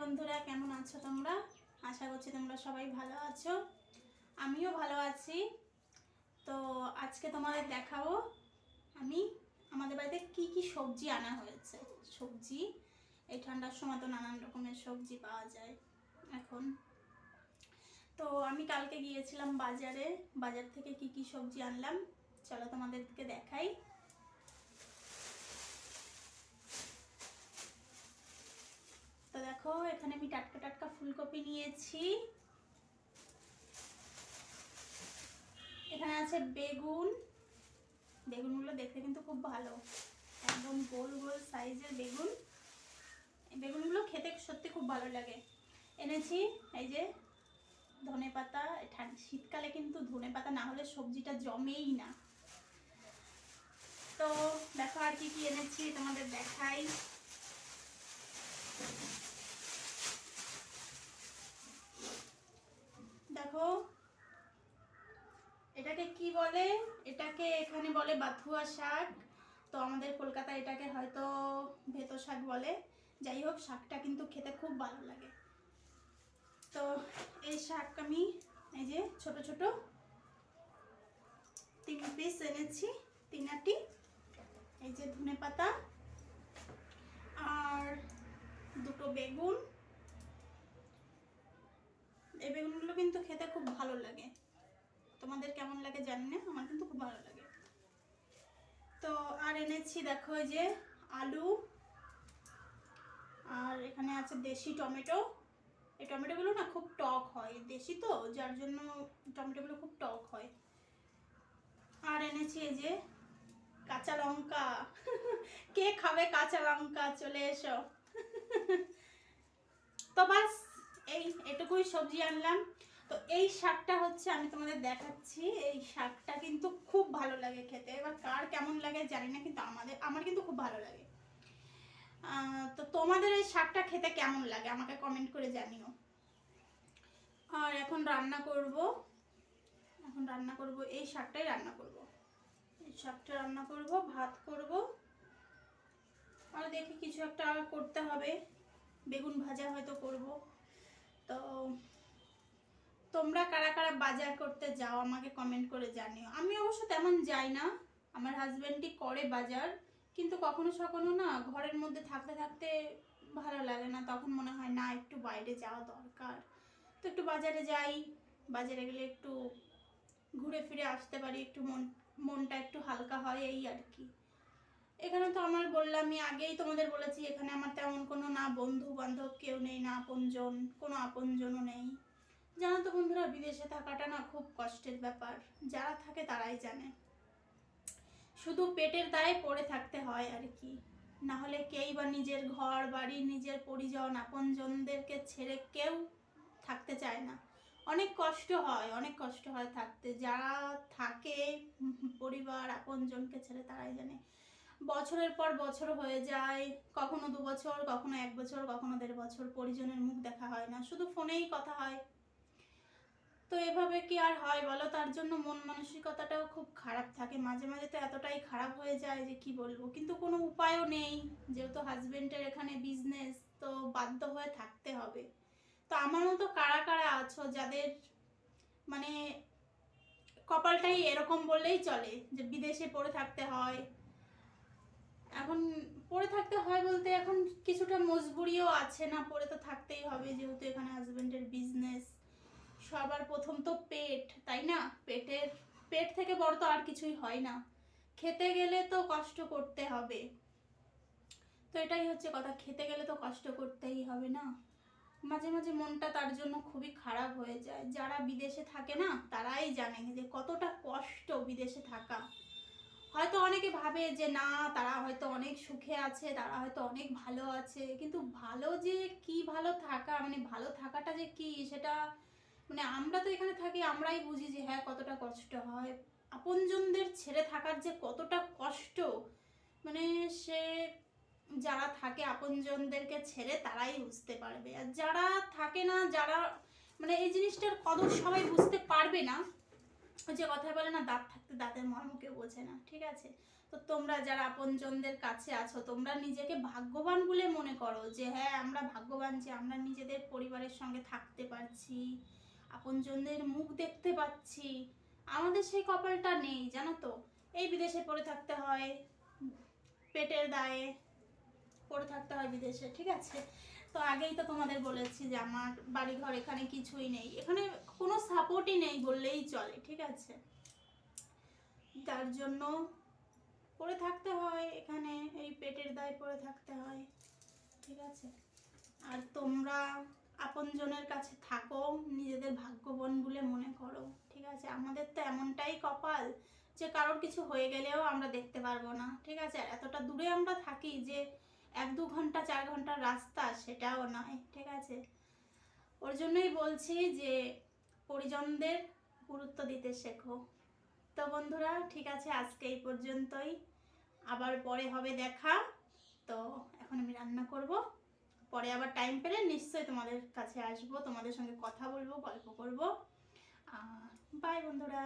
বন্ধুরা, কেমন আছো তোমরা? আশা করছি তোমরা সবাই ভালো আছো। আমিও ভালো আছি। তো আজকে তোমাদের দেখাবো আমি আমাদের বাড়িতে কি কি সবজি আনা হয়েছে। সবজি এই ঠান্ডার সময় তো নানান রকমের সবজি পাওয়া যায় এখন। তো আমি কালকে গিয়েছিলাম বাজারে, বাজার থেকে কি কি সবজি আনলাম চলো তোমাদেরকে দেখাই। তো দেখো, এখানে আমি টাটকা টাটকা ফুলকপি নিয়েছি। এখানে আছে বেগুন। বেগুনগুলো দেখতে কিন্তু খুব ভালো, একদম গোল গোল সাইজের বেগুন। এই বেগুনগুলো খেতে সত্যি খুব ভালো লাগে। এনেছি এই যে ধনেপাতা। শীতকালে কিন্তু ধনেপাতা না হলে সবজিটা জমেই না। তো দেখো আর কি কি এনেছি তোমাদের দেখাই। দেখো এটাকে কি বলে, এটাকে এখানে বলে বাথুয়া শাক। তো আমাদের কলকাতায় এটাকে হয়তো ভেতো শাক বলে। যাই হোক, শাকটা কিন্তু খেতে খুব ভালো লাগে। তো এই শাক আমি এই যে ছোট ছোট 3 পিস এনেছি, 3 আটি। এই যে ধনেপাতা আর 2টো বেগুন। এই বেগুনগুলো কিন্তু খেতে খুব ভালো লাগে, তোমাদের কেমন লাগে জানি না, আমার কিন্তু খুব ভালো লাগে। তো আর এনেছি দেখো এই যে আলু, আর এখানে আছে দেশি টমেটো। এই টমেটোগুলো না খুব টক হয়, দেশি তো যার জন্য টমেটোগুলো খুব টক হয়। আর এনেছি এই যে কাঁচা লঙ্কা। কে খাবে কাঁচা লঙ্কা, চলে এসো। তো বাস এটুকুই সবজি আনলাম। তো এই শাকটা হচ্ছে আমি তোমাদের দেখাচ্ছি। এই শাকটা কিন্তু খুব ভালো লাগে খেতে। এবার কার কেমন লাগে জানি না, কিন্তু আমার কিন্তু খুব ভালো লাগে। তো তোমাদের এই শাকটা খেতে কেমন লাগে আমাকে কমেন্ট করে জানিও। আর এখন রান্না করব এই শাকটাই রান্না করব। এই শাকটা রান্না করব, ভাত করব, আর দেখি কিছু একটা করতে হবে, বেগুন ভাজা হয়তো করব। তো তোমরা কারা কারা বাজার করতে যাও আমাকে কমেন্ট করে জানিও। আমি অবশ্য তেমন যাই না, আমার হাজবেন্ডই করে বাজার। কিন্তু কখনো সখনো না ঘরের মধ্যে থাকতে থাকতে ভালো লাগে না, তখন মনে হয় না একটু বাইরে যাওয়া দরকার। তো একটু বাজারে যাই, বাজারে গেলে একটু ঘুরে ফিরে আসতে পারি, একটু মনটা একটু হালকা হয়, এই আর কি। এখানে তো আমার বললামই, আগেই তোমাদের বলেছি, এখানে আমার তেমন কোনো না বন্ধু বান্ধব কেউ নেই, না আপনজন, কোনো আপনজনও নেই। জানো তো বন্ধুরা, বিদেশে থাকাটা না খুব কষ্টের ব্যাপার। যারা থাকে তারাই জানে। শুধু পেটের দায়ে পড়ে থাকতে হয় আর কি, না হলে কেই বা নিজের ঘর বাড়ি, নিজের পরিজন আপনজনদেরকে ছেড়ে কেউ থাকতে চায় না। অনেক কষ্ট হয়, অনেক কষ্ট হয় থাকতে। যারা থাকে পরিবার আপনজনকে ছেড়ে তারাই জানে। বছরের পর বছর হয়ে যায়, কখনো 2 বছর, কখনো 1 বছর, কখনো 1.5 বছর পরিজনের মুখ দেখা হয় না, শুধু ফোনেই কথা হয়। তো এভাবে কি আর হয় বলো? তার জন্য মন মানসিকতাটাও খুব খারাপ থাকে, মাঝে মাঝে তো এতটাই খারাপ হয়ে যায় যে কি বলবো। কিন্তু কোনো উপায়ও নেই, যেহেতু হাজবেন্ডের এখানে বিজনেস, তো বাধ্য হয়ে থাকতে হবে। তো আমার মতো কারা কারা আছো যাদের মানে কপালটাই এরকম বললেই চলে, যে বিদেশে পড়ে থাকতে হয়। এখন পড়ে থাকতে হয় বলতে এখন কিছুটা মজবুরিও আছে, না পড়ে তো থাকতেই হবে, যেহেতু এখানে হাজবেন্ডের বিজনেস। সবার প্রথম তো পেট, তাই না? পেট থেকে বড় তো আর কিছুই হয় না। খেতে গেলে তো কষ্ট করতে হবে, তো এটাই হচ্ছে কথা, খেতে গেলে তো কষ্ট করতেই হবে না। মাঝে মাঝে মনটা তার জন্য খুবই খারাপ হয়ে যায়। যারা বিদেশে থাকে না তারাই জানে যে কতটা কষ্ট বিদেশে থাকা। হয়তো অনেকে ভাবে যে না, তারা হয়তো অনেক সুখে আছে, তারা হয়তো অনেক ভালো আছে, কিন্তু ভালো যে কি ভালো থাকা, মানে ভালো থাকাটা যে কি সেটা মানে আমরা তো এখানে থাকি, আমরাই বুঝি যে হ্যাঁ কতটা কষ্ট হয়। আপনজনদের ছেড়ে থাকার যে কতটা কষ্ট, মানে সে যারা থাকে আপনজনদেরকে ছেড়ে তারাই বুঝতে পারবে। আর যারা থাকে না, যারা মানে এই জিনিসটার কদর সবাই বুঝতে পারবে না। যে কথা বলে না, দাঁত থাকতে দাঁতের মর্ম কেউ বোঝে না, ঠিক আছে? তো তোমরা যারা আপনজনদের কাছে আছো তোমরা নিজেকে ভাগ্যবান বলে মনে করো, যে হ্যাঁ আমরা ভাগ্যবান যে আমরা নিজেদের পরিবারের সঙ্গে থাকতে পারছি, আপনজনদের মুখ দেখতে পাচ্ছি। আমাদের সেই কপালটা নেই, জানো তো। এই বিদেশে পড়ে থাকতে হয়, পেটের দায়ে পড়ে থাকতে হয় বিদেশে, ঠিক আছে। তো আগেই তো তোমাদের বলেছি যে আমার বাড়ি ঘর এখানে কিছুই নেই, এখানে কোনো সাপোর্টই নেই বললেই চলে, ঠিক আছে। তার জন্য পড়ে থাকতে হয় এখানে, এই পেটের দায়ে পড়ে থাকতে হয়, ঠিক আছে। আর তোমরা আপনজনের কাছে থাকো, নিজেদের ভাগ্যবান বলে মনে করো, ঠিক আছে। আমাদের তো এমনটাই কপাল যে কারোর কিছু হয়ে গেলেও আমরা দেখতে পারবো না, ঠিক আছে। আর এতটা দূরে আমরা থাকি যে 1-2 ঘন্টা 4 ঘন্টার রাস্তা সেটাও নয়, ঠিক আছে। ওর জন্যই বলছি যে পরিজনদের গুরুত্ব দিতে শেখো। তো বন্ধুরা ঠিক আছে, আজকে এই পর্যন্তই, আবার পরে হবে দেখা। তো এখন আমি রান্না করব, পরে আবার টাইম পেলে নিশ্চয়ই তোমাদের কাছে আসবো, তোমাদের সঙ্গে কথা বলবো, গল্প করব। বাই বন্ধুরা।